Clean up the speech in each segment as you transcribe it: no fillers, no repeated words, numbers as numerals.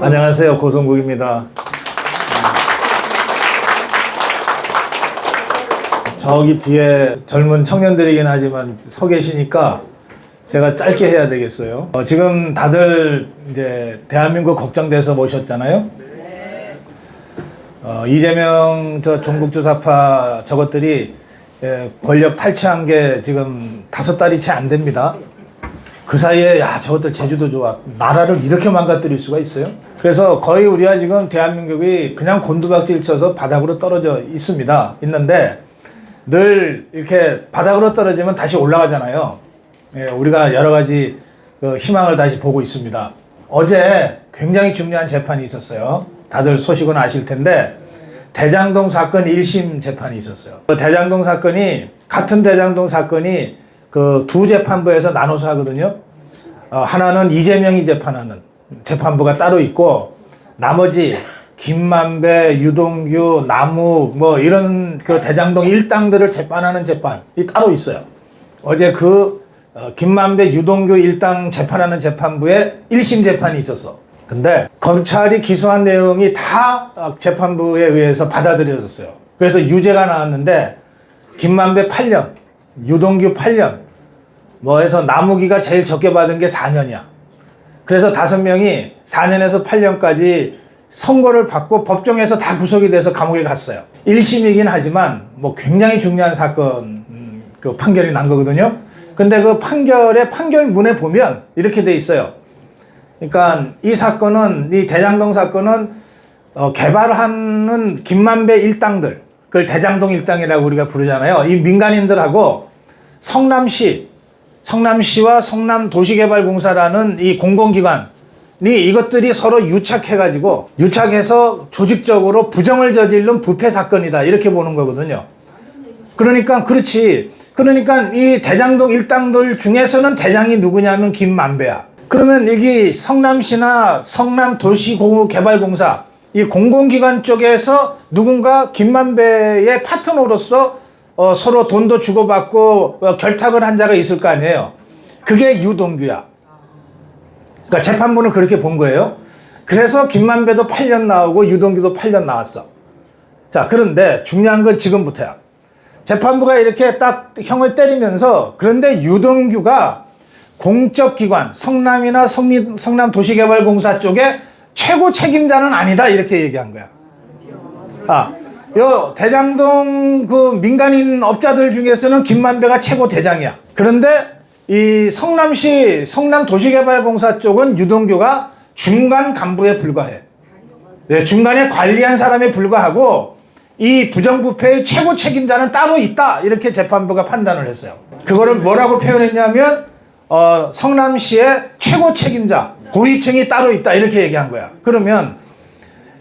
안녕하세요. 고성국입니다. 저기 뒤에 젊은 청년들이긴 하지만 서 계시니까 제가 짧게 해야 되겠어요. 지금 다들 이제 대한민국 걱정돼서 모셨잖아요. 이재명 저 종북주사파 저것들이 권력 탈취한 게 지금 5달이 채 안 됩니다. 그 사이에 야 저것들 제주도 좋아 나라를 이렇게 망가뜨릴 수가 있어요? 그래서 거의 우리가 지금 대한민국이 그냥 곤두박질 쳐서 바닥으로 떨어져 있는데 늘 이렇게 바닥으로 떨어지면 다시 올라가잖아요. 우리가 여러 가지 희망을 다시 보고 있습니다. 어제 굉장히 중요한 재판이 있었어요. 다들 소식은 아실 텐데 대장동 사건 1심 재판이 있었어요. 대장동 사건이 같은 대장동 사건이 그 두 재판부에서 나눠서 하거든요. 하나는 이재명이 재판하는 재판부가 따로 있고 나머지 김만배, 유동규, 남욱 뭐 이런 그 대장동 일당들을 재판하는 재판이 따로 있어요. 어제 김만배, 유동규 일당 재판하는 재판부에 1심 재판이 있었어. 근데 검찰이 기소한 내용이 다 재판부에 의해서 받아들여졌어요. 그래서 유죄가 나왔는데 김만배 8년, 유동규 8년, 뭐 해서 남욱이가 제일 적게 받은 게 4년이야. 그래서 5명이 4년에서 8년까지 선고를 받고 법정에서 다 구속이 돼서 감옥에 갔어요. 1심이긴 하지만 뭐 굉장히 중요한 사건 그 판결이 난 거거든요. 근데 그 판결문에 보면 이렇게 돼 있어요. 그러니까 이 대장동 사건은 개발하는 김만배 일당들, 그걸 대장동 일당이라고 우리가 부르잖아요. 이 민간인들하고 성남시와 성남도시개발공사라는 이 공공기관이 이것들이 서로 유착해서 조직적으로 부정을 저지른 부패 사건이다. 이렇게 보는 거거든요. 그러니까 이 대장동 일당들 중에서는 대장이 누구냐면 김만배야. 그러면 여기 성남시나 성남도시개발공사 이 공공기관 쪽에서 누군가 김만배의 파트너로서 서로 돈도 주고받고 결탁을 한 자가 있을 거 아니에요. 그게 유동규야. 그러니까 재판부는 그렇게 본 거예요. 그래서 김만배도 8년 나오고 유동규도 8년 나왔어. 자, 그런데 중요한 건 지금부터야. 재판부가 이렇게 딱 형을 때리면서 그런데 유동규가 공적기관 성남이나 성남도시개발공사 쪽에 최고 책임자는 아니다 이렇게 얘기한 거야. 요 대장동 그 민간인 업자들 중에서는 김만배가 최고 대장이야. 그런데 이 성남시 성남도시개발공사 쪽은 유동규가 중간 간부에 불과해. 중간에 관리한 사람에 불과하고 이 부정부패의 최고 책임자는 따로 있다 이렇게 재판부가 판단을 했어요. 그거를 뭐라고 표현했냐면 성남시의 최고 책임자 고위층이 따로 있다 이렇게 얘기한 거야. 그러면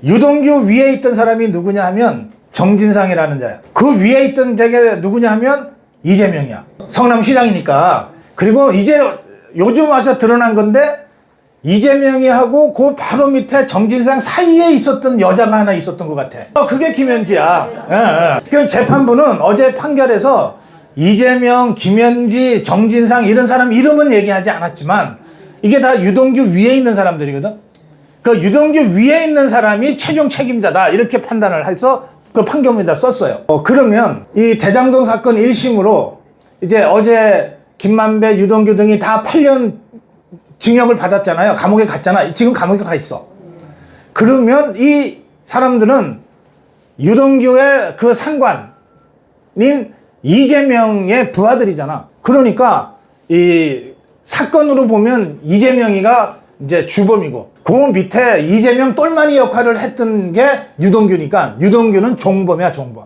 유동규 위에 있던 사람이 누구냐 하면 정진상이라는 자야. 그 위에 있던 자가 누구냐 하면 이재명이야. 성남시장이니까. 그리고 이제 요즘 와서 드러난 건데 이재명이 하고 그 바로 밑에 정진상 사이에 있었던 여자가 하나 있었던 것 같아. 그게 김현지야. 그럼 재판부는 어제 판결에서 이재명, 김현지, 정진상 이런 사람 이름은 얘기하지 않았지만 이게 다 유동규 위에 있는 사람들이거든. 그 유동규 위에 있는 사람이 최종 책임자다 이렇게 판단을 해서 그 판결문에다 썼어요. 그러면 이 대장동 사건 1심으로 이제 어제 김만배, 유동규 등이 다 8년 징역을 받았잖아요. 감옥에 갔잖아. 지금 감옥에 가 있어. 그러면 이 사람들은 유동규의 그 상관인 이재명의 부하들이잖아. 그러니까 이 사건으로 보면 이재명이가 이제 주범이고 그 밑에 이재명 똘마니 역할을 했던 게 유동규니까 유동규는 종범이야, 종범.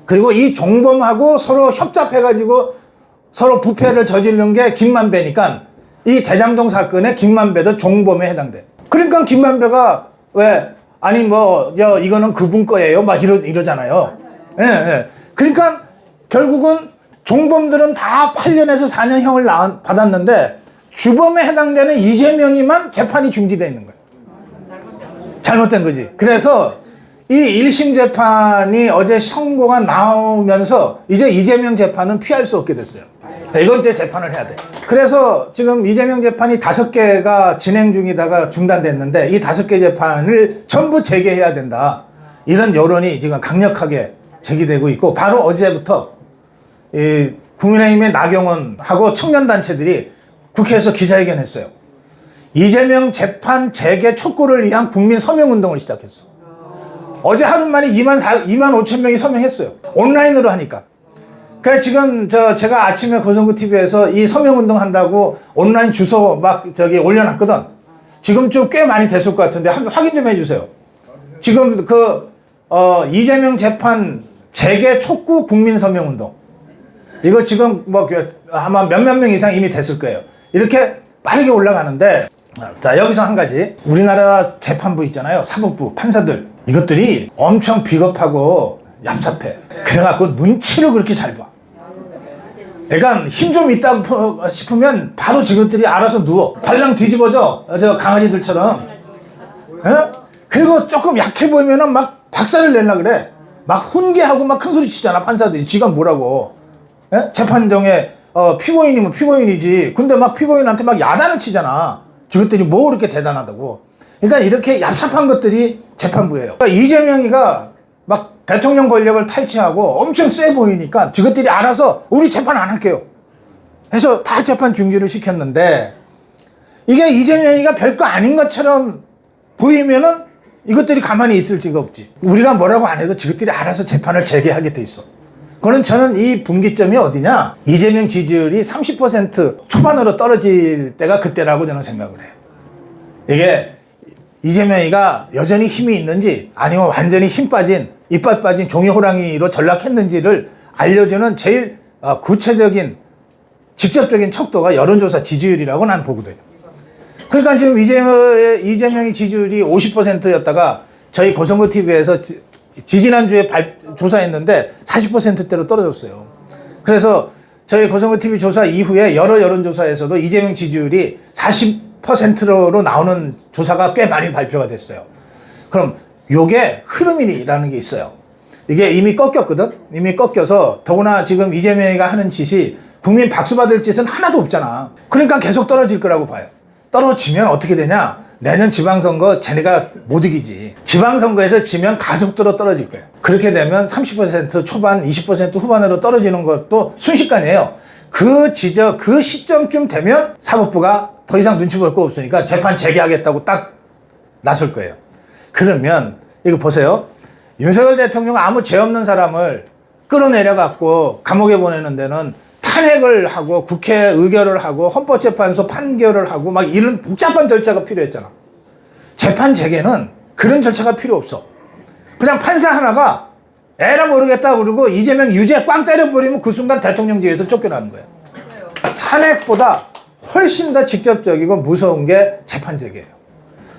그리고 이 종범하고 서로 협잡해가지고 서로 부패를 저지른 게 김만배니까 이 대장동 사건에 김만배도 종범에 해당돼. 그러니까 김만배가 이거는 그분 거예요 막 이러잖아요. 예. 그러니까 결국은 종범들은 다 8년에서 4년형을 받았는데 주범에 해당되는 이재명이만 재판이 중지되어 있는 거예요. 잘못된 거지. 그래서 이 1심 재판이 어제 선고가 나오면서 이제 이재명 재판은 피할 수 없게 됐어요. 이건 이제 재판을 해야 돼. 그래서 지금 이재명 재판이 5개가 진행 중이다가 중단됐는데 이 5개 재판을 전부 재개해야 된다. 이런 여론이 지금 강력하게 제기되고 있고, 바로 어제부터 이 국민의힘의 나경원하고 청년단체들이 국회에서 기자회견했어요. 이재명 재판 재개 촉구를 위한 국민 서명운동을 시작했어. 어제 하루 만에 2만 5천 명이 서명했어요. 온라인으로 하니까. 그래서 지금 제가 아침에 고성구 TV에서 이 서명운동 한다고 온라인 주소 막 올려놨거든. 지금 좀 꽤 많이 됐을 것 같은데 확인 좀 해주세요. 지금 이재명 재판 재개 촉구 국민 서명운동. 이거 지금 아마 몇몇 명 이상 이미 됐을 거예요. 이렇게 빠르게 올라가는데, 자, 여기서 한 가지. 우리나라 재판부 있잖아요. 사법부, 판사들. 이것들이 엄청 비겁하고 얍삽해. 그래갖고 눈치를 그렇게 잘 봐. 그러니까 힘 좀 있다 싶으면 바로 저것들이 알아서 누워. 발랑 뒤집어져. 저 강아지들처럼. 그리고 조금 약해 보이면은 막 박살을 내려 그래. 막 훈계하고 막 큰 소리 치잖아, 판사들이. 지가 뭐라고. 재판정에 피고인이면 피고인이지. 근데 막 피고인한테 막 야단을 치잖아. 저것들이 뭐 그렇게 대단하다고. 그러니까 이렇게 얍삽한 것들이 재판부예요. 그러니까 이재명이가 막 대통령 권력을 탈취하고 엄청 세 보이니까 저것들이 알아서 우리 재판 안 할게요 해서 다 재판 중지를 시켰는데, 이게 이재명이가 별거 아닌 것처럼 보이면은 이것들이 가만히 있을 리가 없지. 우리가 뭐라고 안 해도 저것들이 알아서 재판을 재개하게 돼 있어. 그거는 저는 이 분기점이 어디냐, 이재명 지지율이 30% 초반으로 떨어질 때가 그때라고 저는 생각을 해요. 이게 이재명이가 여전히 힘이 있는지 아니면 완전히 힘 빠진, 이빨 빠진 종이 호랑이로 전락했는지를 알려주는 제일 구체적인 직접적인 척도가 여론조사 지지율이라고 난 보거든요. 그러니까 지금 이재명의 지지율이 50%였다가 저희 고성구 TV에서 지지난주에 조사했는데 40%대로 떨어졌어요. 그래서 저희 고성구 TV 조사 이후에 여러 여론조사에서도 이재명 지지율이 40%로 나오는 조사가 꽤 많이 발표가 됐어요. 그럼 요게 흐름이라는 게 있어요. 이게 이미 꺾였거든? 이미 꺾여서, 더구나 지금 이재명이가 하는 짓이 국민 박수 받을 짓은 하나도 없잖아. 그러니까 계속 떨어질 거라고 봐요. 떨어지면 어떻게 되냐? 내년 지방선거 쟤네가 못 이기지. 지방선거에서 지면 가속도로 떨어질 거예요. 그렇게 되면 30% 초반, 20% 후반으로 떨어지는 것도 순식간이에요. 그 시점쯤 되면 사법부가 더 이상 눈치 볼 거 없으니까 재판 재개하겠다고 딱 나설 거예요. 그러면 이거 보세요. 윤석열 대통령 아무 죄 없는 사람을 끌어내려 갖고 감옥에 보내는 데는 탄핵을 하고 국회 의결을 하고 헌법재판소 판결을 하고 막 이런 복잡한 절차가 필요했잖아. 재판 재개는 그런 절차가 필요 없어. 그냥 판사 하나가 에라 모르겠다 그러고 이재명 유죄 꽝 때려버리면 그 순간 대통령직에서 쫓겨나는 거예요. 탄핵보다 훨씬 더 직접적이고 무서운 게 재판 재개예요.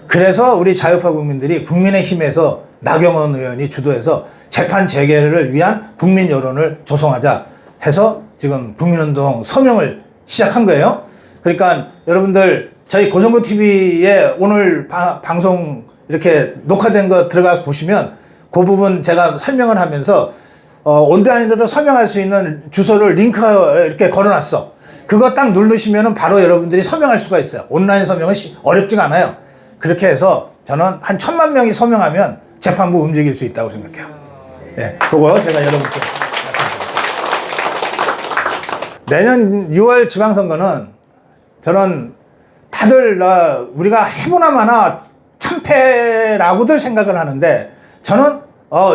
그래서 우리 자유파 국민들이 국민의힘에서 나경원 의원이 주도해서 재판 재개를 위한 국민 여론을 조성하자 해서 지금 국민운동 서명을 시작한 거예요. 그러니까 여러분들 저희 고성구 TV에 오늘 방송 이렇게 녹화된 거 들어가서 보시면 그 부분 제가 설명을 하면서 온라인으로 서명할 수 있는 주소를 링크 이렇게 걸어놨어. 그거 딱 누르시면 바로 여러분들이 서명할 수가 있어요. 온라인 서명은 어렵지가 않아요. 그렇게 해서 저는 한 1,000만 명이 서명하면 재판부 움직일 수 있다고 생각해요. 예, 그거 제가 여러분께 내년 6월 지방선거는 저는 다들 우리가 해보나 마나 참패라고들 생각을 하는데, 저는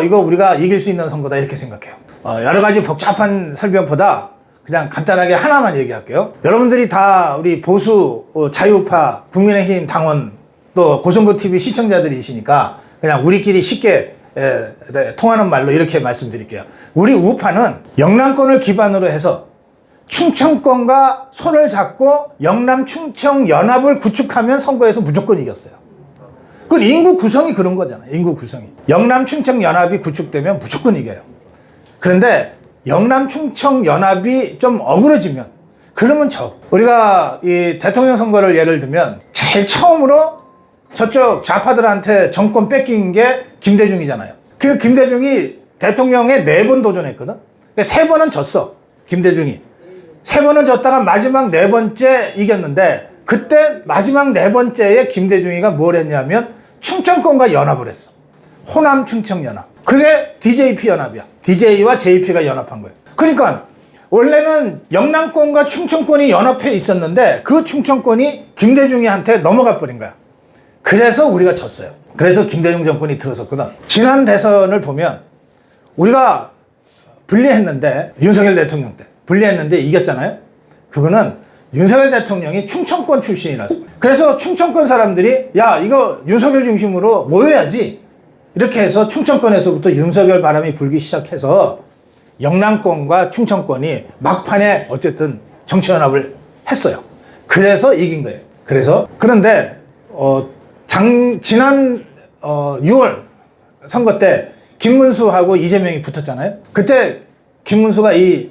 이거 우리가 이길 수 있는 선거다 이렇게 생각해요. 여러 가지 복잡한 설명보다 그냥 간단하게 하나만 얘기할게요. 여러분들이 다 우리 보수 자유파 국민의힘 당원 또 고성구 TV 시청자들이시니까 그냥 우리끼리 쉽게 통하는 말로 이렇게 말씀드릴게요. 우리 우파는 영남권을 기반으로 해서 충청권과 손을 잡고 영남 충청 연합을 구축하면 선거에서 무조건 이겼어요. 그건 인구 구성이 그런 거잖아요. 인구 구성이. 영남 충청 연합이 구축되면 무조건 이겨요. 그런데 영남 충청 연합이 좀 어그러지면 그러면 우리가 이 대통령 선거를 예를 들면 제일 처음으로 저쪽 좌파들한테 정권 뺏긴 게 김대중이잖아요. 그 김대중이 대통령에 4번 도전했거든. 3번은 졌어. 김대중이. 3번은 졌다가 마지막 4번째 이겼는데, 그때 마지막 4번째에 김대중이가 뭘 했냐면 충청권과 연합을 했어. 호남 충청 연합. 그게 DJP 연합이야. DJ와 JP가 연합한 거예요. 그러니까 원래는 영남권과 충청권이 연합해 있었는데 그 충청권이 김대중이한테 넘어가 버린 거야. 그래서 우리가 졌어요. 그래서 김대중 정권이 들어섰거든. 지난 대선을 보면 우리가 분리했는데, 윤석열 대통령 때 분리했는데 이겼잖아요. 그거는 윤석열 대통령이 충청권 출신이라서. 그래서 충청권 사람들이 야, 이거 윤석열 중심으로 모여야지, 이렇게 해서 충청권에서부터 윤석열 바람이 불기 시작해서 영남권과 충청권이 막판에 어쨌든 정치연합을 했어요. 그래서 이긴 거예요. 그런데 지난 6월 선거 때 김문수하고 이재명이 붙었잖아요. 그때 김문수가 이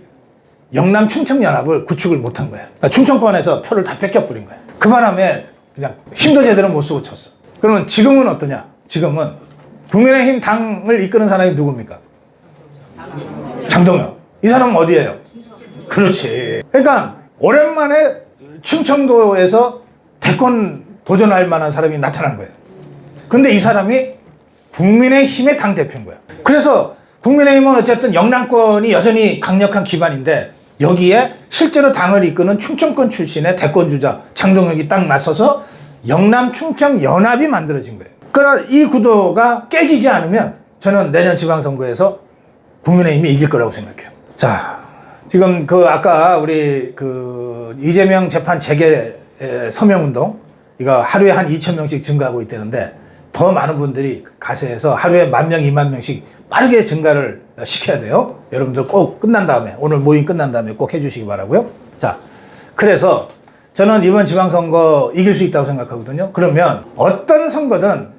영남 충청연합을 구축을 못한 거야. 그러니까 충청권에서 표를 다 뺏겨버린 거야. 그 바람에 그냥 힘도 제대로 못 쓰고 쳤어. 그러면 지금은 어떠냐? 지금은 국민의힘 당을 이끄는 사람이 누굽니까? 장동영. 이 사람은 어디예요? 그렇지. 그러니까 오랜만에 충청도에서 대권 도전할 만한 사람이 나타난 거예요. 근데 이 사람이 국민의힘의 당대표인 거야. 그래서 국민의힘은 어쨌든 영남권이 여전히 강력한 기반인데, 여기에 실제로 당을 이끄는 충청권 출신의 대권주자 장동혁이 딱 나서서 영남 충청 연합이 만들어진 거예요. 그러나 이 구도가 깨지지 않으면 저는 내년 지방선거에서 국민의힘이 이길 거라고 생각해요. 자, 지금 아까 우리 이재명 재판 재개 서명운동, 이거 하루에 한 2,000명씩 증가하고 있다는데, 더 많은 분들이 가세해서 하루에 10,000명, 20,000명씩 빠르게 증가를 시켜야 돼요. 여러분들 꼭 끝난 다음에, 오늘 모임 끝난 다음에 꼭 해주시기 바라고요. 자, 그래서 저는 이번 지방선거 이길 수 있다고 생각하거든요. 그러면 어떤 선거든,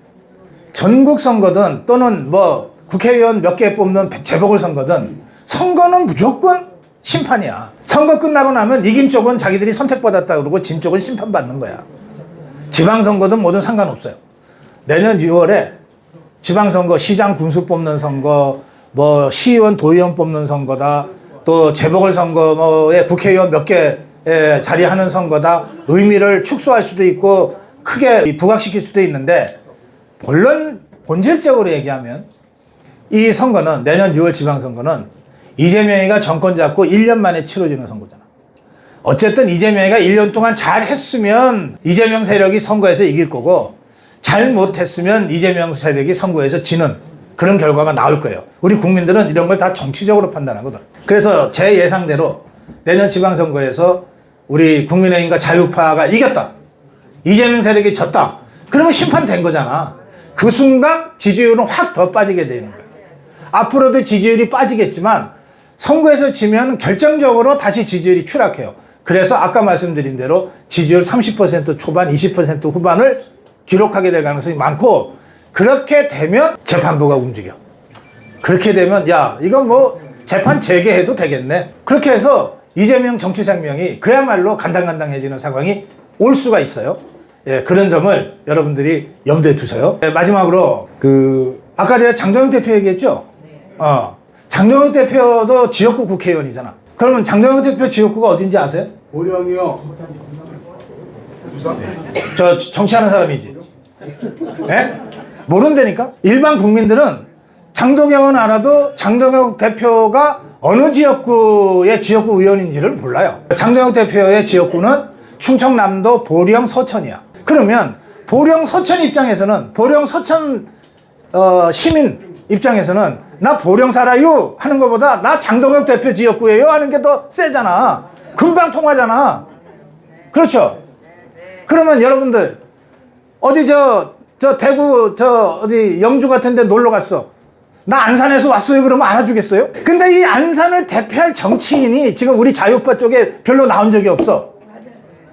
전국 선거든, 또는 뭐 국회의원 몇 개 뽑는 재보궐선거든, 선거는 무조건 심판이야. 선거 끝나고 나면 이긴 쪽은 자기들이 선택받았다 그러고 진 쪽은 심판받는 거야. 지방선거든 뭐든 상관없어요. 내년 6월에 지방선거, 시장 군수 뽑는 선거, 뭐 시의원, 도의원 뽑는 선거다, 또 재보궐선거에 국회의원 몇 개 자리하는 선거다, 의미를 축소할 수도 있고 크게 부각시킬 수도 있는데, 본질적으로 얘기하면 이 선거는, 내년 6월 지방선거는 이재명이가 정권 잡고 1년 만에 치러지는 선거잖아. 어쨌든 이재명이가 1년 동안 잘 했으면 이재명 세력이 선거에서 이길 거고, 잘 못했으면 이재명 세력이 선거에서 지는 그런 결과가 나올 거예요. 우리 국민들은 이런 걸 다 정치적으로 판단하거든. 그래서 제 예상대로 내년 지방선거에서 우리 국민의힘과 자유파가 이겼다, 이재명 세력이 졌다, 그러면 심판된 거잖아. 그 순간 지지율은 확 더 빠지게 되는 거예요. 앞으로도 지지율이 빠지겠지만 선거에서 지면 결정적으로 다시 지지율이 추락해요. 그래서 아까 말씀드린 대로 지지율 30% 초반, 20% 후반을 기록하게 될 가능성이 많고, 그렇게 되면 재판부가 움직여. 그렇게 되면 야, 이거 뭐 재판 재개해도 되겠네. 그렇게 해서 이재명 정치 생명이 그야말로 간당간당해지는 상황이 올 수가 있어요. 예, 그런 점을 여러분들이 염두에 두세요. 예, 마지막으로 아까 제가 장동영 대표 얘기했죠? 장동영 대표도 지역구 국회의원이잖아. 그러면 장동영 대표 지역구가 어딘지 아세요? 보령이요. 저 정치하는 사람이지. 예? 모른다니까? 일반 국민들은 장동영은 알아도 장동영 대표가 어느 지역구의 지역구 의원인지를 몰라요. 장동영 대표의 지역구는 충청남도 보령 서천이야. 그러면 보령 서천 입장에서는, 보령 서천 시민 입장에서는 나 보령 살아요 하는 것보다 나 장동영 대표 지역구예요 하는 게 더 세잖아. 금방 통하잖아. 그렇죠? 그러면 여러분들 어디 대구 어디 영주 같은 데 놀러 갔어. 나 안산에서 왔어요 그러면 알아주겠어요? 근데 이 안산을 대표할 정치인이 지금 우리 자유파 쪽에 별로 나온 적이 없어.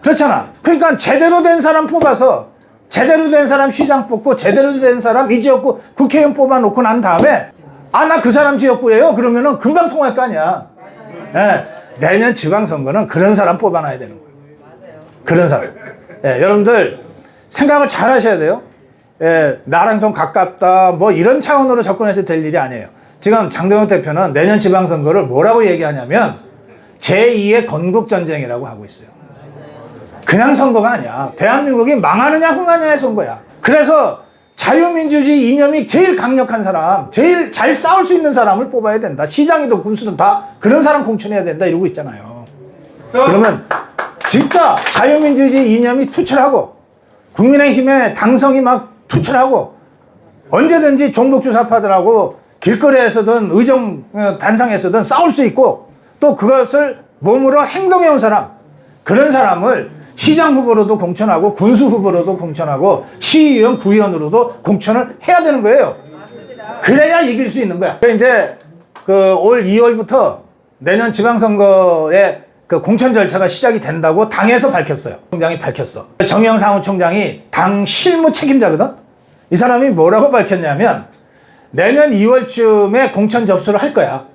그렇잖아. 그러니까 제대로 된 사람 뽑아서, 제대로 된 사람 시장 뽑고, 제대로 된 사람 이 지역구 국회의원 뽑아놓고 난 다음에 나 그 사람 지역구예요 그러면은 금방 통할 거 아니야. 네. 내년 지방선거는 그런 사람 뽑아놔야 되는 거예요. 그런 사람. 네, 여러분들 생각을 잘 하셔야 돼요. 나랑 좀 가깝다 뭐 이런 차원으로 접근해서 될 일이 아니에요. 지금 장동혁 대표는 내년 지방선거를 뭐라고 얘기하냐면 제2의 건국전쟁이라고 하고 있어요. 그냥 선거가 아니야. 대한민국이 망하느냐 흥하느냐의 선거야. 그래서 자유민주주의 이념이 제일 강력한 사람, 제일 잘 싸울 수 있는 사람을 뽑아야 된다. 시장이든 군수든 다 그런 사람 공천해야 된다 이러고 있잖아요. 그러면 진짜 자유민주주의 이념이 투철하고 국민의힘의 당성이 막 투철하고 언제든지 종북주사파들하고 길거리에서든 의정 단상에서든 싸울 수 있고 또 그것을 몸으로 행동해온 사람, 그런 사람을 시장 후보로도 공천하고 군수 후보로도 공천하고 시의원, 구의원으로도 공천을 해야 되는 거예요. 맞습니다. 그래야 이길 수 있는 거야. 이제 올 2월부터 내년 지방선거에 공천 절차가 시작이 된다고 당에서 밝혔어요. 총장이 밝혔어. 정의영 사무총장이 당 실무 책임자거든. 이 사람이 뭐라고 밝혔냐면 내년 2월쯤에 공천 접수를 할 거야.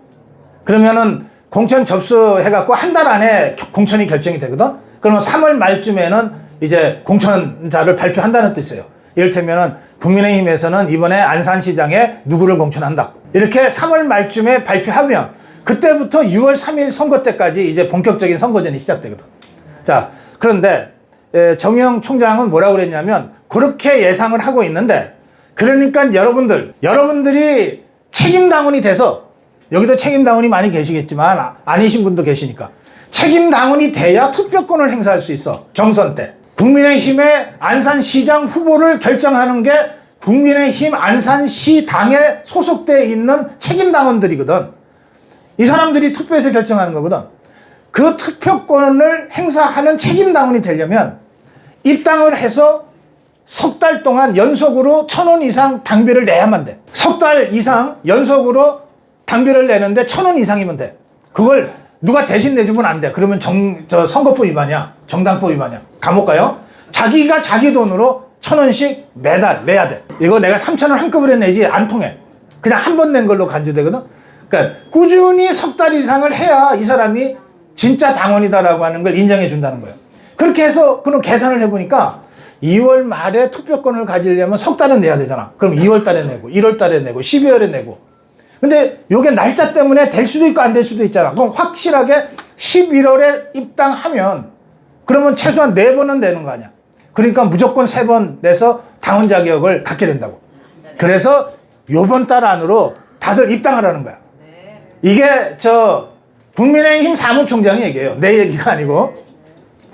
그러면은 공천 접수해갖고 한 달 안에 공천이 결정이 되거든. 그러면 3월 말쯤에는 이제 공천자를 발표한다는 뜻이에요. 이를테면은 국민의힘에서는 이번에 안산시장에 누구를 공천한다. 이렇게 3월 말쯤에 발표하면 그때부터 6월 3일 선거 때까지 이제 본격적인 선거전이 시작되거든. 자, 그런데 정의영 총장은 뭐라고 그랬냐면 그렇게 예상을 하고 있는데 그러니까 여러분들이 책임당원이 돼서 여기도 책임당원이 많이 계시겠지만 아니신 분도 계시니까 책임당원이 돼야 투표권을 행사할 수 있어. 경선 때. 국민의힘의 안산시장 후보를 결정하는 게 국민의힘 안산시당에 소속되어 있는 책임당원들이거든. 이 사람들이 투표해서 결정하는 거거든. 그 투표권을 행사하는 책임당원이 되려면 입당을 해서 석 달 동안 연속으로 1,000원 이상 당비를 내야만 돼. 석 달 이상 연속으로 당비를 내는데 1,000원 이상이면 돼. 그걸 누가 대신 내주면 안 돼. 그러면 선거법 위반이야. 정당법 위반이야. 감옥 가요. 자기가 자기 돈으로 1,000원씩 매달 내야 돼. 이거 내가 3,000원 한꺼번에 내지 안 통해. 그냥 한 번 낸 걸로 간주되거든. 그러니까 꾸준히 석 달 이상을 해야 이 사람이 진짜 당원이다라고 하는 걸 인정해 준다는 거예요. 그렇게 해서 그럼 계산을 해보니까 2월 말에 투표권을 가지려면 석 달은 내야 되잖아. 그럼 2월 달에 내고 1월 달에 내고 12월에 내고. 근데 요게 날짜 때문에 될 수도 있고 안 될 수도 있잖아. 그럼 확실하게 11월에 입당하면 그러면 최소한 4번은 내는 거 아니야. 그러니까 무조건 3번 내서 당원 자격을 갖게 된다고. 그래서 요번 달 안으로 다들 입당하라는 거야. 이게 국민의힘 사무총장이 얘기해요. 내 얘기가 아니고.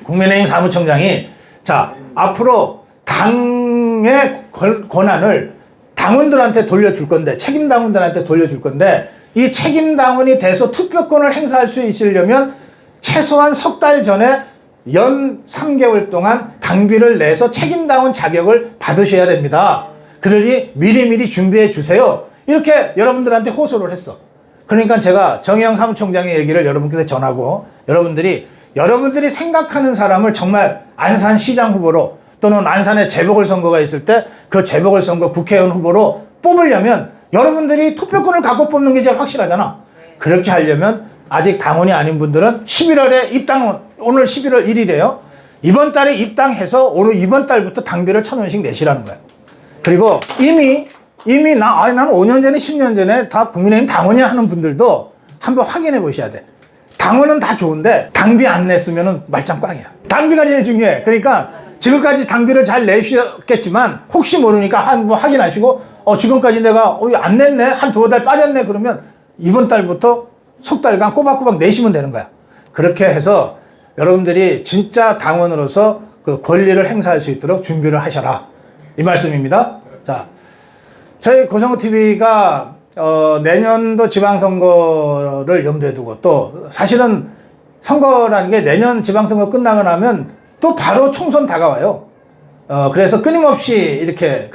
국민의힘 사무총장이 자, 앞으로 당의 권한을 당원들한테 돌려줄 건데, 책임당원들한테 돌려줄 건데, 이 책임당원이 돼서 투표권을 행사할 수 있으려면 최소한 석 달 전에 연 3개월 동안 당비를 내서 책임당원 자격을 받으셔야 됩니다. 그러니 미리미리 준비해 주세요. 이렇게 여러분들한테 호소를 했어. 그러니까 제가 정의영 사무총장의 얘기를 여러분께 전하고 여러분들이 생각하는 사람을 정말 안산시장 후보로 또는 안산에 재보궐선거가 있을 때 그 재보궐선거 국회의원 후보로 뽑으려면 여러분들이 투표권을 갖고 뽑는 게 제일 확실하잖아. 그렇게 하려면 아직 당원이 아닌 분들은 11월에 오늘 11월 1일이에요. 이번 달에 입당해서 이번 달부터 당비를 1,000원씩 내시라는 거야. 그리고 이미 나는 5년 전에 10년 전에 다 국민의힘 당원이야 하는 분들도 한번 확인해 보셔야 돼. 당원은 다 좋은데 당비 안 냈으면 말짱 꽝이야. 당비가 제일 중요해. 그러니까 지금까지 당비를 잘 내셨겠지만 혹시 모르니까 한번 확인하시고 지금까지 내가 안 냈네, 한 2달 빠졌네 그러면 이번 달부터 석 달간 꼬박꼬박 내시면 되는 거야. 그렇게 해서 여러분들이 진짜 당원으로서 그 권리를 행사할 수 있도록 준비를 하셔라, 이 말씀입니다. 자, 저희 고성호TV가 내년도 지방선거를 염두에 두고 또 사실은 선거라는 게 내년 지방선거 끝나고 나면 또 바로 총선 다가와요. 그래서 끊임없이 이렇게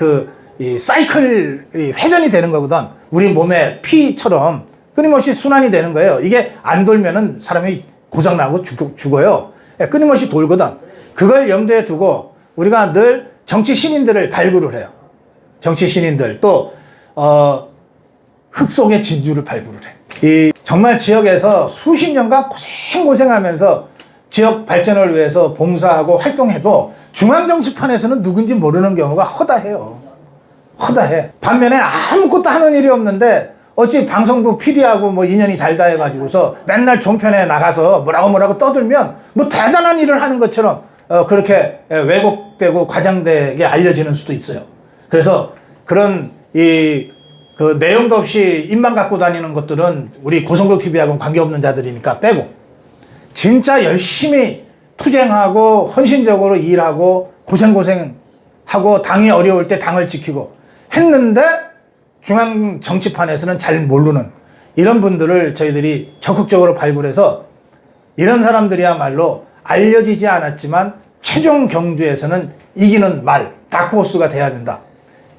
이 사이클이 회전이 되는 거거든. 우리 몸의 피처럼 끊임없이 순환이 되는 거예요. 이게 안 돌면은 사람이 고장나고 죽어요. 끊임없이 돌거든. 그걸 염두에 두고 우리가 늘 정치 신인들을 발굴을 해요. 정치 신인들 또 흙 속의 진주를 발굴을 해. 정말 지역에서 수십 년간 고생하면서 지역 발전을 위해서 봉사하고 활동해도 중앙정치판에서는 누군지 모르는 경우가 허다해요. 허다해. 반면에 아무것도 하는 일이 없는데 어찌 방송국 PD하고 뭐 인연이 잘 닿아가지고서 맨날 종편에 나가서 뭐라고 떠들면 뭐 대단한 일을 하는 것처럼 그렇게 왜곡되고 과장되게 알려지는 수도 있어요. 그래서 그런 그 내용도 없이 입만 갖고 다니는 것들은 우리 고성국 TV하고는 관계없는 자들이니까 빼고 진짜 열심히 투쟁하고 헌신적으로 일하고 고생하고 당이 어려울 때 당을 지키고 했는데 중앙 정치판에서는 잘 모르는 이런 분들을 저희들이 적극적으로 발굴해서 이런 사람들이야말로 알려지지 않았지만 최종 경주에서는 이기는 말, 다크호스가 돼야 된다.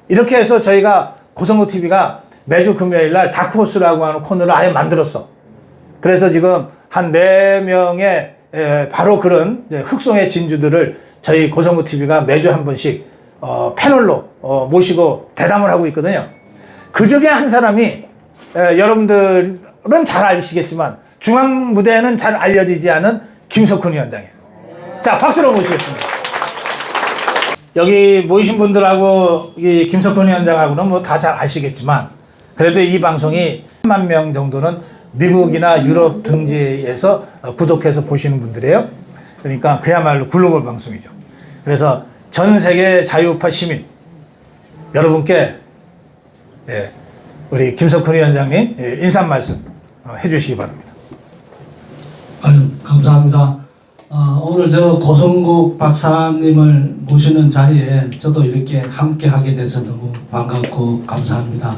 이렇게 해서 저희가 고성국 TV가 매주 금요일 날 다크호스라고 하는 코너를 아예 만들었어. 그래서 지금 한 4명의 바로 그런 흑송의 진주들을 저희 고성국 TV가 매주 한 번씩 패널로 모시고 대담을 하고 있거든요. 그 중에 한 사람이 여러분들은 잘 아시겠지만 중앙 무대에는 잘 알려지지 않은 김석훈 위원장이에요. 자, 박수로 모시겠습니다. 여기 모이신 분들하고 이 김석훈 위원장하고는 뭐 다 잘 아시겠지만 그래도 이 방송이 3만 명 정도는 미국이나 유럽 등지에서 구독해서 보시는 분들이에요. 그러니까 그야말로 글로벌 방송이죠. 그래서 전 세계 자유우파 시민 여러분께 우리 김석훈 위원장님 인사 말씀 해주시기 바랍니다. 아유, 감사합니다. 오늘 저 고성국 박사님을 모시는 자리에 저도 이렇게 함께 하게 돼서 너무 반갑고 감사합니다.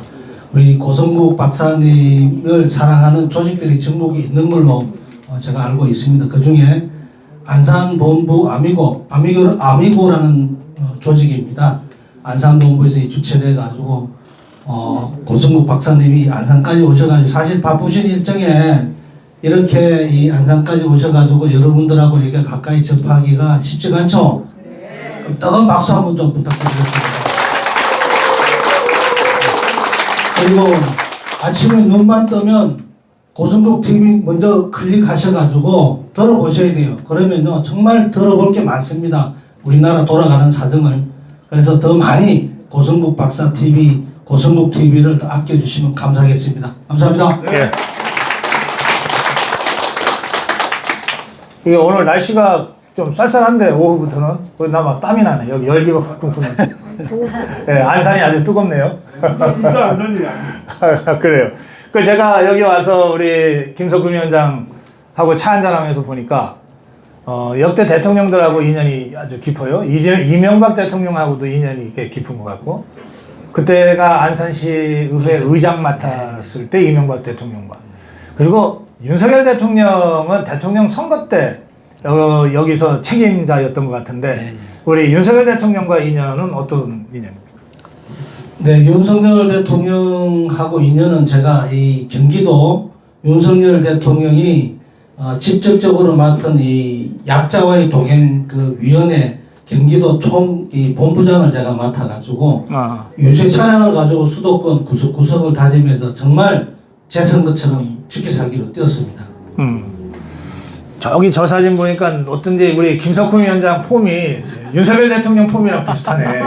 우리 고성국 박사님을 사랑하는 조직들이 전국에 있는 걸로 제가 알고 있습니다. 그 중에 안산본부 아미고라는 조직입니다. 안산본부에서 주최돼 가지고 고성국 박사님이 안산까지 오셔가지고 사실 바쁘신 일정에 이렇게 이 안산까지 오셔가지고 여러분들하고 이렇게 가까이 접하기가 쉽지가 않죠? 네. 그럼 뜨거운 박수 한번 좀 부탁드리겠습니다. 그리고 아침에 눈만 뜨면 고성국 TV 먼저 클릭하셔가지고 들어보셔야 돼요. 그러면요 정말 들어볼 게 많습니다. 우리나라 돌아가는 사정을. 그래서 더 많이 고성국 박사 TV, 고성국 TV를 더 아껴주시면 감사하겠습니다. 감사합니다. 네. 이게 오늘 날씨가 좀 쌀쌀한데 오후부터는 나 막 땀이 나네. 여기 열기가 쿵쿵 나네. 네, 안산이 아주 뜨겁네요. 맞습니다. 안산이 그래요. 그 제가 여기 와서 우리 김석훈 위원장하고 차 한잔하면서 보니까 역대 대통령들하고 인연이 아주 깊어요. 이명박 대통령하고도 인연이 이렇게 깊은 것 같고 그때가 안산시 의회 의장 맡았을 때 이명박 대통령과 그리고 윤석열 대통령은 대통령 선거 때 여기서 책임자였던 것 같은데 우리 윤석열 대통령과 인연은 어떤 인연입니까? 네, 윤석열 대통령하고 인연은 제가 이 경기도 윤석열 대통령이 직접적으로 맡은 이 약자와의 동행 그 위원회 경기도 총 이 본부장을 제가 맡아가지고 유세 차량을 가지고 수도권 구석구석을 다니면서 정말 제 선거처럼 죽기 살기로 뛰었습니다. 저기 저 사진 보니까 어떤지 우리 김석훈 위원장 폼이 윤석열 대통령 폼이랑 비슷하네.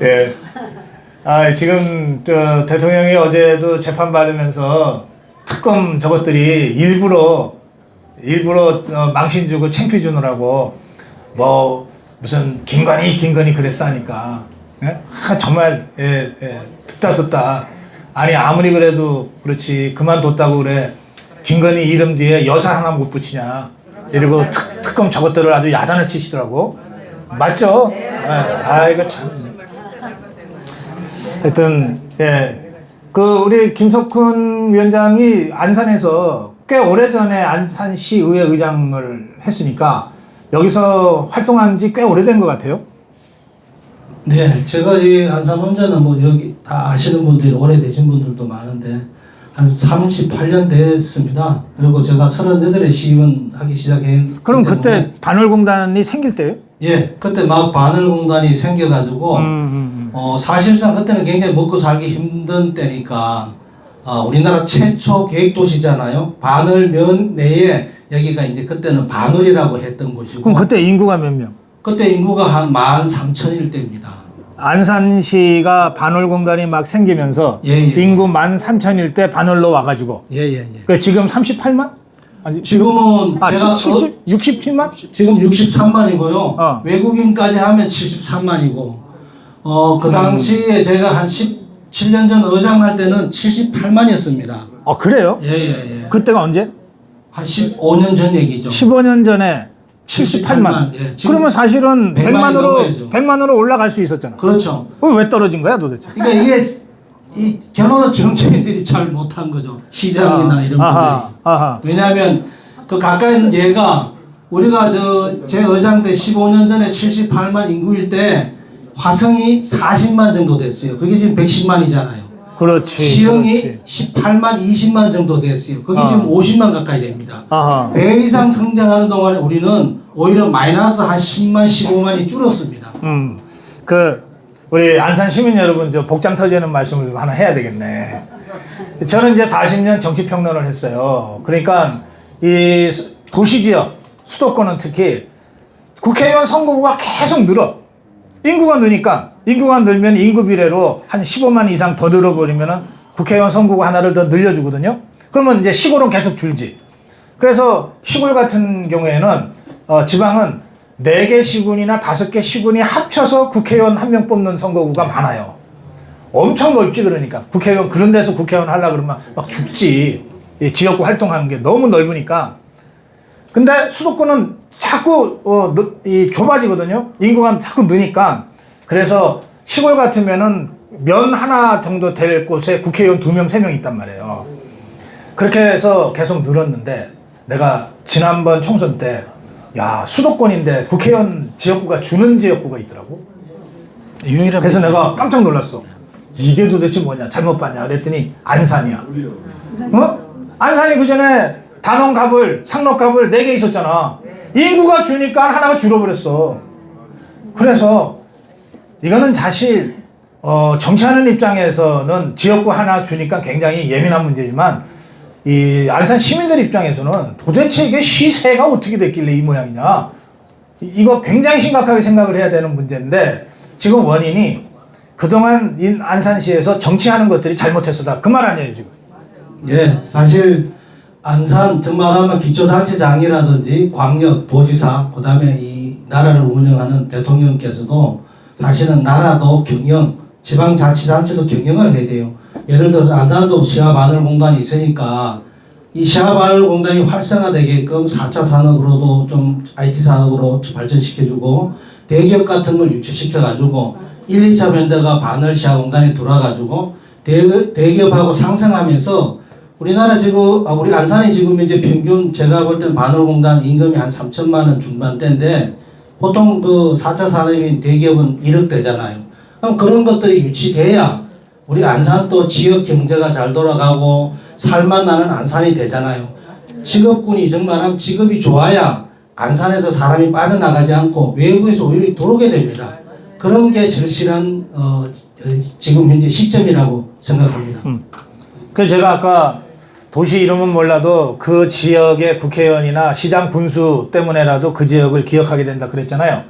예. 지금 저 대통령이 어제도 재판 받으면서 특검 저것들이 일부러 망신 주고 창피 주느라고 뭐 무슨 김건희 그랬어 하니까 예? 정말 듣다 아니 아무리 그래도 그렇지 그만뒀다고 그래 김건희 이름 뒤에 여사 하나 못 붙이냐 이러고 특검 저것들을 아주 야단을 치시더라고. 맞죠? 이거 참 하여튼 그 우리 김석훈 위원장이 안산에서 꽤 오래전에 안산시 의회 의장을 했으니까 여기서 활동한 지 꽤 오래된 것 같아요. 네, 제가 이 안산 혼자는 뭐 여기 다 아시는 분들이 오래되신 분들도 많은데 한 38년 됐습니다. 그리고 제가 38에 시의원 하기 시작한. 그럼 그때 반월공단이 생길 때요? 예, 그때 막 반월공단이 생겨가지고 사실상 그때는 굉장히 먹고 살기 힘든 때니까 우리나라 최초 계획도시잖아요. 반월면 내에 여기가 이제 그때는 반월이라고 했던 곳이고. 그럼 그때 인구가 몇 명? 그때 인구가 한 13,000일 때입니다. 안산시가 반월공단이 막 생기면서 예, 예. 인구 13,000일 때 반월로 와가지고 예예예. 그 지금 38만? 아니, 지금은 제가 67만? 지금 63만이고요. 어. 외국인까지 하면 73만이고, 그 당시에 제가 한 17년 전 의장 할 때는 78만이었습니다. 아 그래요? 예예예. 그때가 언제? 한 15년 전 얘기죠. 15년 전에 78만. 예, 지금 그러면 사실은 100만이 넘어야죠. 100만으로 올라갈 수 있었잖아. 그렇죠. 그럼 왜 떨어진 거야 도대체? 그러니까 이게 이 결론은 정치인들이 잘 못한 거죠. 시장이나 이런 아하, 분들이. 아하. 왜냐하면 그 가까이 얘가 우리가 제 의장 때 15년 전에 78만 인구일 때 화성이 40만 정도 됐어요. 그게 지금 110만이잖아요. 그렇지. 시흥이 그렇지. 18만 20만 정도 됐어요. 그게 지금 50만 가까이 됩니다. 아하. 배 이상 성장하는 동안에 우리는 오히려 마이너스 한 10만 15만이 줄었습니다. 그 우리 안산 시민 여러분 저 복장 터지는 말씀을 좀 하나 해야 되겠네. 저는 이제 40년 정치 평론을 했어요. 그러니까 이 도시 지역 수도권은 특히 국회의원 선거구가 계속 늘어. 인구가 느니까 인구가 늘면 인구 비례로 한 15만 이상 더 늘어버리면은 국회의원 선거구 하나를 더 늘려주거든요. 그러면 이제 시골은 계속 줄지. 그래서 시골 같은 경우에는 지방은 4개 시군이나 5개 시군이 합쳐서 국회의원 한 명 뽑는 선거구가 많아요. 엄청 넓지 그러니까. 국회의원 그런 데서 국회의원 하려고 그러면 막 죽지. 이 지역구 활동하는 게 너무 넓으니까. 근데 수도권은 자꾸 이 좁아지거든요. 인구가 자꾸 느니까. 그래서 시골 같으면은 면 하나 정도 될 곳에 국회의원 2명, 3명 있단 말이에요. 그렇게 해서 계속 늘었는데 내가 지난번 총선 때 야, 수도권인데 국회의원 지역구가 주는 지역구가 있더라고. 유일한 그래서 내가 깜짝 놀랐어. 이게 도대체 뭐냐? 잘못 봤냐? 그랬더니 안산이야. 어? 안산이 그 전에 단원갑을, 상록갑을 4개 있었잖아. 인구가 주니까 하나가 줄어버렸어. 그래서 이거는 사실 정치하는 입장에서는 지역구 하나 주니까 굉장히 예민한 문제지만 이 안산 시민들 입장에서는 도대체 이게 시세가 어떻게 됐길래 이 모양이냐. 이거 굉장히 심각하게 생각을 해야 되는 문제인데 지금 원인이 그동안 안산시에서 정치하는 것들이 잘못했어다. 그 말 아니에요 지금. 예, 사실 안산 정말하면 기초단체장이라든지 광역 도지사 그다음에 이 나라를 운영하는 대통령께서도 사실은 나라도 경영, 지방자치단체도 경영을 해야 돼요. 예를 들어서 안산도 시아바늘공단이 있으니까 이 시아바늘공단이 활성화되게끔 4차 산업으로도 좀 IT 산업으로 발전시켜주고 대기업 같은 걸 유치시켜가지고 1, 2차 변대가 바늘 시아공단에 들어와가지고 대기업하고 상생하면서 우리나라 지금 우리 안산이 지금 이제 평균 제가 볼 때는 바늘공단 임금이 한 3천만 원 중반대인데 보통 그 4차 산업인 대기업은 1억 대잖아요. 그럼 그런 것들이 유치돼야 우리 안산도 지역 경제가 잘 돌아가고 살만 나는 안산이 되잖아요. 직업군이 정말 직업이 좋아야 안산에서 사람이 빠져나가지 않고 외부에서 오히려 들어오게 됩니다. 그런 게 절실한 지금 현재 시점이라고 생각합니다. 그래서 제가 아까 도시 이름은 몰라도 그 지역의 국회의원이나 시장 군수 때문에라도 그 지역을 기억하게 된다 그랬잖아요.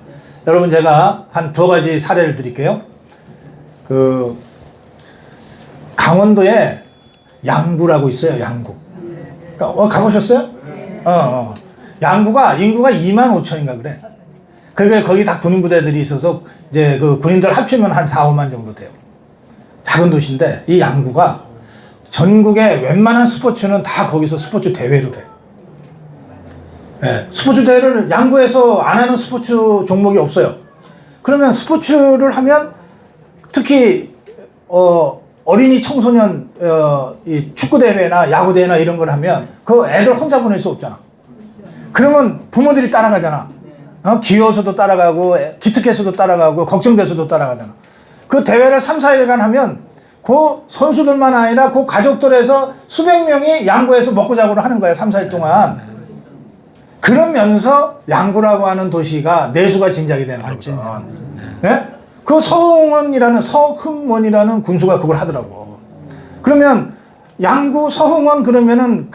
여러분 제가 한 2가지 사례를 드릴게요. 그 강원도에 양구라고 있어요. 양구. 가보셨어요? 양구가 인구가 2만 5천인가 그래. 그게 거기 다 군인부대들이 있어서 이제 그 군인들 합치면 한 4, 5만 정도 돼요. 작은 도시인데 이 양구가 전국의 웬만한 스포츠는 다 거기서 스포츠 대회를 해. 네, 스포츠 대회를 양구에서 안 하는 스포츠 종목이 없어요. 그러면 스포츠를 하면 특히 어린이 청소년 이 축구 대회나 야구 대회나 이런 걸 하면 그 애들 혼자 보낼 수 없잖아. 그러면 부모들이 따라가잖아. 귀여워서도 따라가고 기특해서도 따라가고 걱정돼서도 따라가잖아. 그 대회를 3, 4일간 하면 그 선수들만 아니라 그 가족들에서 수백 명이 양구에서 먹고 자고를 하는 거야. 3, 4일 동안. 그러면서 양구라고 하는 도시가 내수가 진작이 되는 거죠. 네? 그 서흥원이라는 군수가 그걸 하더라고. 그러면 양구 서흥원 그러면은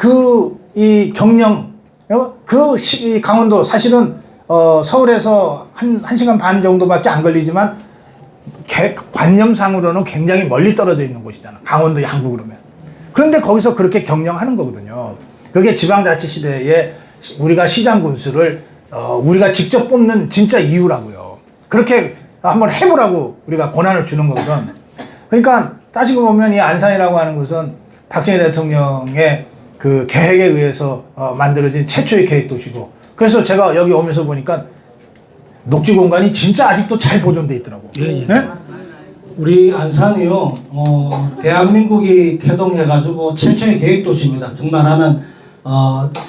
이 경령 이 강원도 사실은 서울에서 한 시간 반 정도밖에 안 걸리지만 관념상으로는 굉장히 멀리 떨어져 있는 곳이잖아. 강원도 양구 그러면. 그런데 거기서 그렇게 경영하는 거거든요. 그게 지방자치시대에 우리가 시장 군수를 우리가 직접 뽑는 진짜 이유라고요. 그렇게 한번 해보라고 우리가 권한을 주는 거거든. 그러니까 따지고 보면 이 안산이라고 하는 것은 박정희 대통령의 그 계획에 의해서 만들어진 최초의 계획도시고, 그래서 제가 여기 오면서 보니까 녹지 공간이 진짜 아직도 잘 보존돼 있더라고. 예, 예. 네? 우리 안산이요, 대한민국이 태동해가지고 최초의 계획도시입니다. 정말 하면,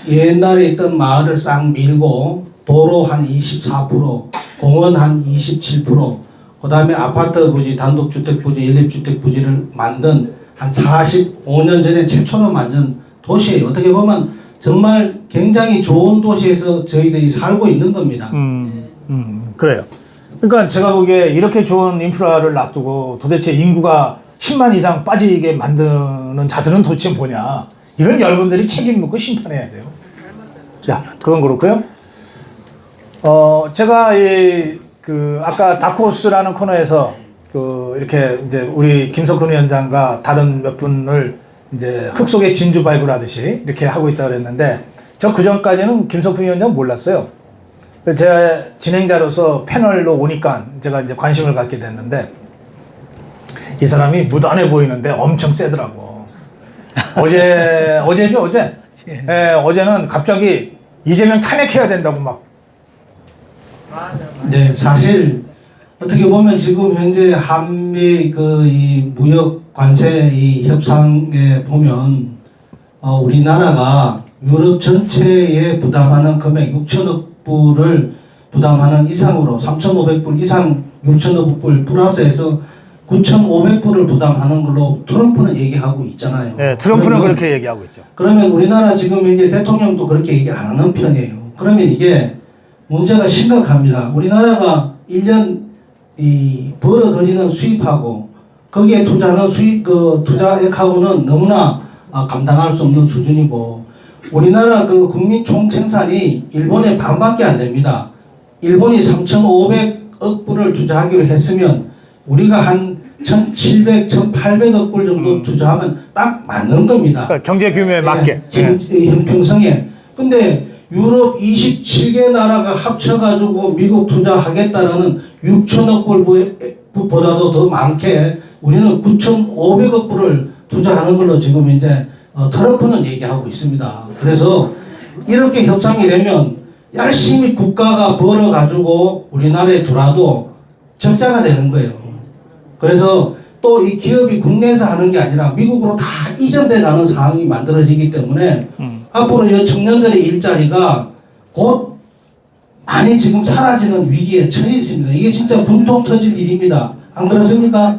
옛날에 있던 마을을 싹 밀고, 도로 한 24%, 공원 한 27%, 그 다음에 아파트 부지, 단독주택 부지, 연립주택 부지를 만든 한 45년 전에 최초로 만든 도시예요. 어떻게 보면 정말 굉장히 좋은 도시에서 저희들이 살고 있는 겁니다. 그래요. 그러니까 제가 보기에 이렇게 좋은 인프라를 놔두고 도대체 인구가 10만 이상 빠지게 만드는 자들은 도대체 뭐냐. 이건 여러분들이 책임 묻고 심판해야 돼요. 자, 그건 그렇고요. 제가 아까 다크호스라는 코너에서 이렇게 이제 우리 김석훈 위원장과 다른 몇 분을 이제 흙 속에 진주 발굴하듯이 이렇게 하고 있다 그랬는데, 저 그 전까지는 김석훈 위원장 몰랐어요. 제가 진행자로서 패널로 오니까 제가 이제 관심을 갖게 됐는데, 이 사람이 무던해 보이는데 엄청 세더라고. 어제죠, 어제? 예, 어제는 갑자기 이재명 탄핵해야 된다고 막. 네, 사실 어떻게 보면 지금 현재 한미 이 무역 관세 이 협상에 보면 우리나라가 유럽 전체에 부담하는 금액 6천억 불을 부담하는 이상으로 3,500불 이상 6천억 불 플러스해서 9,500불을 부담하는 걸로 트럼프는 얘기하고 있잖아요. 네, 트럼프는 그렇게 얘기하고 있죠. 그러면 우리나라 지금 이제 대통령도 그렇게 얘기 안 하는 편이에요. 그러면 이게 문제가 심각합니다. 우리나라가 1년 벌어들이는 수입하고 거기에 투자하는 투자액하고는 너무나 감당할 수 없는 수준이고, 우리나라 국민 총 생산이 일본의 반밖에 안 됩니다. 일본이 3,500억 불을 투자하기로 했으면 우리가 한 1,700, 1,800억 불 정도 투자하면 딱 맞는 겁니다. 그러니까 경제 규모에 맞게. 형평성에. 근데 유럽 27개 나라가 합쳐가지고 미국 투자하겠다라는 6천억 불보다도 더 많게 우리는 9,500억 불을 투자하는 걸로 지금 이제 트럼프는 얘기하고 있습니다. 그래서 이렇게 협상이 되면 열심히 국가가 벌어가지고 우리나라에 들어와도 적자가 되는 거예요. 그래서 또 이 기업이 국내에서 하는 게 아니라 미국으로 다 이전돼 가는 상황이 만들어지기 때문에 앞으로 이 청년들의 일자리가 곧 많이 지금 사라지는 위기에 처해 있습니다. 이게 진짜 분통 터질 일입니다. 안 그렇습니까?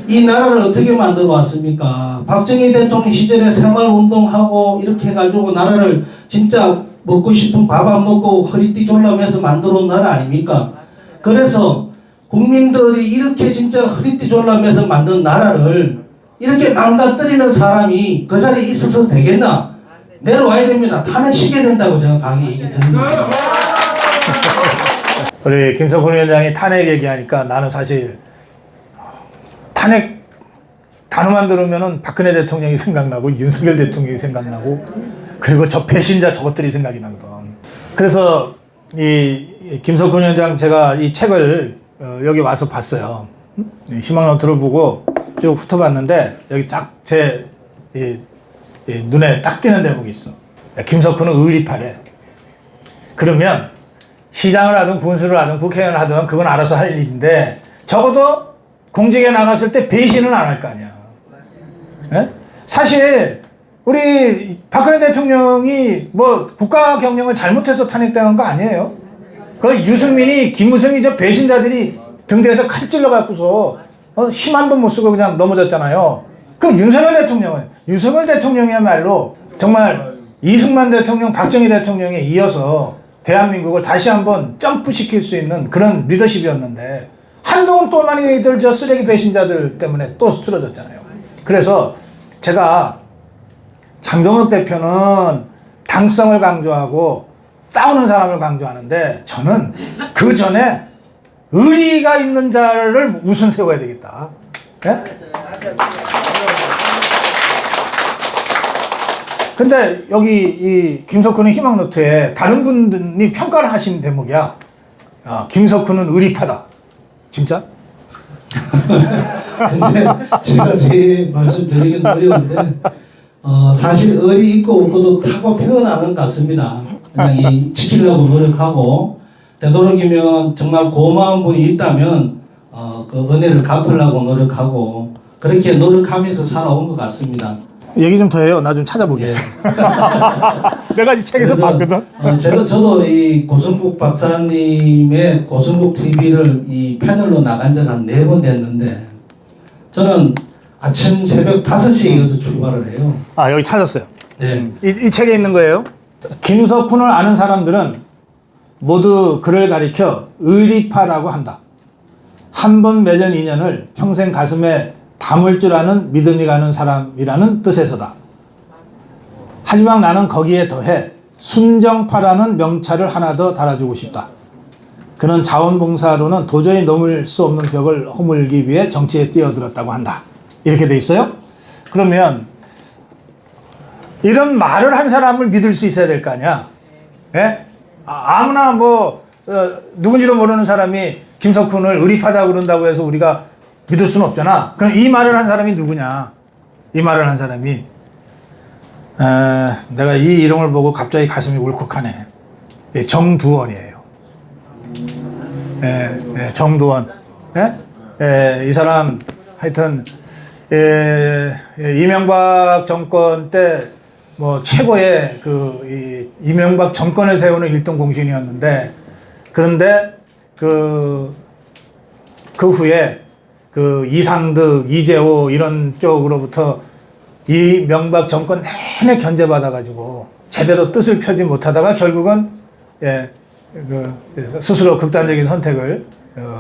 이 나라를 어떻게 만들어 왔습니까? 박정희 대통령 시절에 생활운동하고 이렇게 해가지고 나라를 진짜 먹고 싶은 밥 안 먹고 허리띠 졸라매서 만들어 온 나라 아닙니까? 그래서 국민들이 이렇게 진짜 허리띠 졸라매서 만든 나라를 이렇게 망가뜨리는 사람이 그 자리에 있어서 되겠나? 내려와야 됩니다. 탄핵시켜야 된다고 제가 강하게 얘기 드립니다. 우리 김석훈 위원장이 탄핵 얘기하니까 나는 사실 탄핵 단어만 들으면은 박근혜 대통령이 생각나고 윤석열 대통령이 생각나고 그리고 저 배신자 저것들이 생각이 나거든. 그래서 이 김석훈 위원장 제가 이 책을 여기 와서 봤어요. 희망노트를 보고 쭉 훑어봤는데 여기 딱 제 눈에 딱 띄는 대목이 있어. 김석훈은 의리파래. 그러면 시장을 하든 군수를 하든 국회의원을 하든 그건 알아서 할 일인데 적어도 공직에 나갔을 때 배신은 안 할 거 아니야. 예? 사실 우리 박근혜 대통령이 뭐 국가 경영을 잘못해서 탄핵당한 거 아니에요. 그 유승민이 김무성이 저 배신자들이 등대에서 칼 찔러 갖고서 힘 한 번 못 쓰고 그냥 넘어졌잖아요. 그 윤석열 대통령이야말로 정말 이승만 대통령, 박정희 대통령에 이어서 대한민국을 다시 한번 점프시킬 수 있는 그런 리더십이었는데 한동안 또 많이들 저 쓰레기 배신자들 때문에 또 쓰러졌잖아요. 그래서 제가 장동혁 대표는 당성을 강조하고 싸우는 사람을 강조하는데 저는 그 전에 의리가 있는 자를 우선 세워야 되겠다. 예? 근데 여기 이 김석훈의 희망노트에 다른 분들이 평가를 하신 대목이야. 김석훈은 의리파다. 진짜? 근데 제가 제 말씀 드리긴 어려운데 사실 의리 있고 없고도 타고 태어나는 것 같습니다. 그냥 이 지키려고 노력하고 되도록이면 정말 고마운 분이 있다면 그 은혜를 갚으려고 노력하고 그렇게 노력하면서 살아온 것 같습니다. 얘기 좀 더 해요. 나 좀 찾아보게. 예. 내가 이 책에서 봤거든. 저도 이 고성국 박사님의 고성국 TV를 이 패널로 나간 지가 한 4번 됐는데 저는 아침 새벽 5시에 일어서 출발을 해요. 여기 찾았어요. 네. 이 책에 있는 거예요. 김석훈을 아는 사람들은 모두 그를 가리켜 의리파라고 한다. 한 번 맺은 인연을 평생 가슴에 담을 줄 아는 믿음이 가는 사람이라는 뜻에서다. 하지만 나는 거기에 더해 순정파라는 명찰을 하나 더 달아주고 싶다. 그는 자원봉사로는 도저히 넘을 수 없는 벽을 허물기 위해 정치에 뛰어들었다고 한다. 이렇게 돼 있어요. 그러면 이런 말을 한 사람을 믿을 수 있어야 될 거 아니야. 예? 아무나 누군지도 모르는 사람이 김석훈을 의리파다 그런다고 해서 우리가 믿을 수는 없잖아. 그럼 이 말을 한 사람이 누구냐? 이 말을 한 사람이 내가 이 이름을 보고 갑자기 가슴이 울컥하네. 정두원이에요. 정두원. 이 사람 하여튼 이명박 정권 때 최고의 이명박 정권을 세우는 1등 공신이었는데 그런데 그 후에 이상득, 이재호 이런 쪽으로부터 이명박 정권 내내 견제받아가지고 제대로 뜻을 펴지 못하다가 결국은 스스로 극단적인 선택을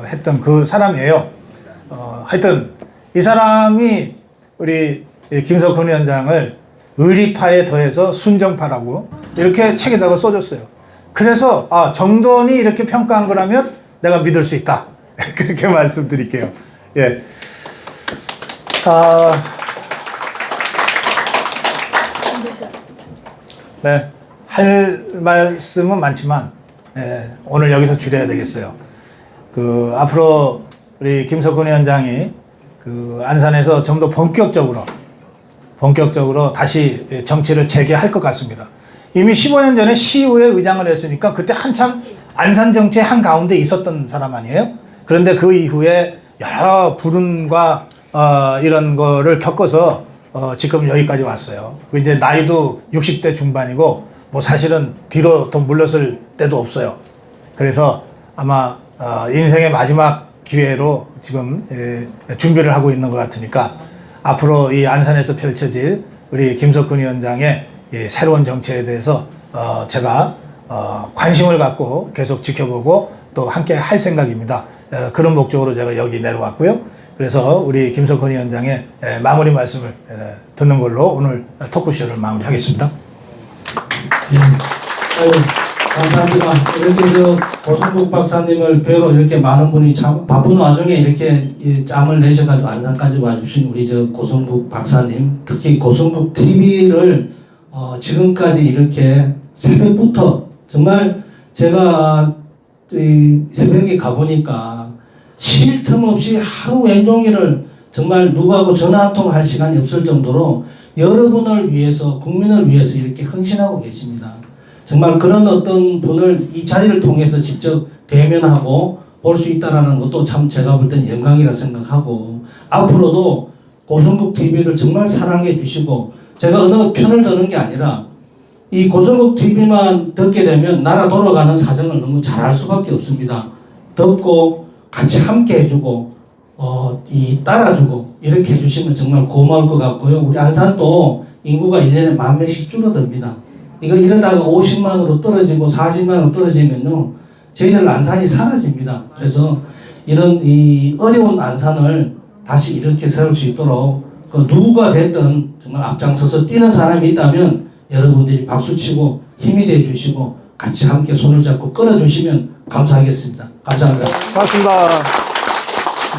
했던 그 사람이에요. 하여튼 이 사람이 우리 김석훈 위원장을 의리파에 더해서 순정파라고 이렇게 책에다가 써줬어요. 그래서 정돈이 이렇게 평가한 거라면 내가 믿을 수 있다. 그렇게 말씀드릴게요. 예. 네. 할 말씀은 많지만, 오늘 여기서 줄여야 되겠어요. 앞으로 우리 김석훈 위원장이 안산에서 좀 더 본격적으로 다시 정치를 재개할 것 같습니다. 이미 15년 전에 시의회 의장을 했으니까 그때 한참 안산 정치의 한가운데 있었던 사람 아니에요? 그런데 그 이후에 여러 불운과 이런 거를 겪어서 지금 여기까지 왔어요. 이제 나이도 60대 중반이고 사실은 뒤로 더 물러설 때도 없어요. 그래서 아마 인생의 마지막 기회로 지금 준비를 하고 있는 것 같으니까 앞으로 이 안산에서 펼쳐질 우리 김석훈 위원장의 새로운 정치에 대해서 제가 관심을 갖고 계속 지켜보고 또 함께 할 생각입니다. 그런 목적으로 제가 여기 내려왔고요. 그래서 우리 김석훈 위원장의 마무리 말씀을 듣는 걸로 오늘 토크쇼를 마무리하겠습니다. 감사합니다. 이렇게 고성국 박사님을 뵈러 이렇게 많은 분이 바쁜 와중에 이렇게 짬을 내셔가지고 안산까지 와주신 우리 고성국 박사님, 특히 고성국 TV를 지금까지 이렇게 새벽부터 정말 제가 새벽에 가보니까 쉴 틈 없이 하루 왼종일을 정말 누구하고 전화 한 통 할 시간이 없을 정도로 여러분을 위해서 국민을 위해서 이렇게 헌신하고 계십니다. 정말 그런 어떤 분을 이 자리를 통해서 직접 대면하고 볼 수 있다는 것도 참 제가 볼 땐 영광이라 생각하고 앞으로도 고성국 TV를 정말 사랑해 주시고 제가 어느 편을 드는 게 아니라 이 고성국 TV만 듣게 되면 나라 돌아가는 사정을 너무 잘 알 수밖에 없습니다. 듣고 같이 함께 해주고 따라주고 이렇게 해주시면 정말 고마울 것 같고요. 우리 안산도 인구가 1년에 10,000명씩 줄어듭니다. 이거 이러다가 50만으로 떨어지고 40만으로 떨어지면요 저희들 안산이 사라집니다. 그래서 이런 이 어려운 안산을 다시 이렇게 세울 수 있도록 누구가 됐든 정말 앞장서서 뛰는 사람이 있다면 여러분들이 박수치고 힘이 돼 주시고 같이 함께 손을 잡고 끌어주시면 감사하겠습니다. 감사합니다. 고맙습니다.